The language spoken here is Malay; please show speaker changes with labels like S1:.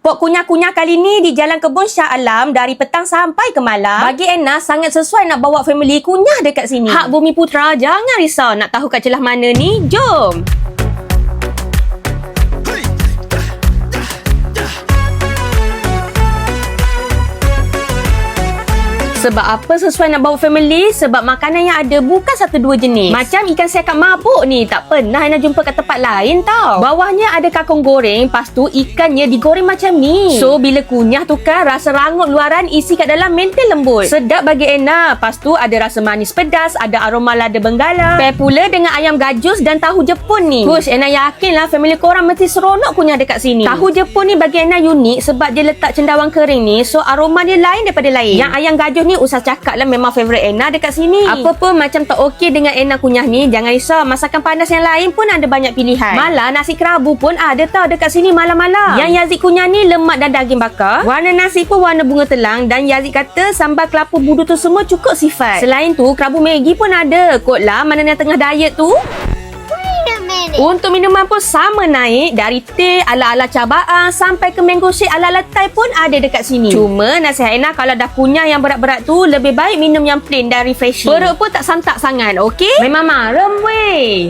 S1: Pok kunyah-kunyah kali ni di Jalan Kebun Shah Alam dari petang sampai ke malam. Bagi Anna sangat sesuai nak bawa family kunyah dekat sini. Hak Bumi Putra, jangan risau. Nak tahu kat celah mana ni? Jom! Sebab apa sesuai nak bawa family? Sebab makanan yang ada bukan satu dua jenis. Macam ikan siakap mabuk ni, tak pernah nak jumpa kat tempat lain tau. Bawahnya ada kangkung goreng, lepas tu ikannya digoreng macam ni. So, bila kunyah tu kan, rasa rangut luaran, isi kat dalam maintain lembut. Sedap bagi Anna. Lepas tu ada rasa manis pedas, ada aroma lada benggala. Pair pula dengan ayam gajus dan tahu Jepun ni. Push, Anna yakin lah family korang mesti seronok kunyah dekat sini. Tahu Jepun ni bagi Anna unik sebab dia letak cendawang kering ni. So, aroma dia lain daripada lain. Yang ayam gajus ni usah cakap lah memang favourite Anna dekat sini. Apa pun macam tak okey dengan Anna kunyah ni, jangan risau, masakan panas yang lain pun ada banyak pilihan. Malah nasi kerabu pun ada tau dekat sini malam-malam. Yang Yazid kunyah ni lemak dan daging bakar. Warna nasi pun warna bunga telang dan Yazid kata sambal kelapa budu tu semua cukup sifat. Selain tu, kerabu Maggi pun ada. Kot lah mana yang tengah diet tu. Untuk minuman pun sama naik. Dari teh ala-ala cabaang sampai ke mango shake ala-ala Thai pun ada dekat sini. Cuma nasihat Anna kalau dah kunyah yang berat-berat tu, lebih baik minum yang plain dan refreshing. Perut pun tak santak sangat, okey? Memang marem weh.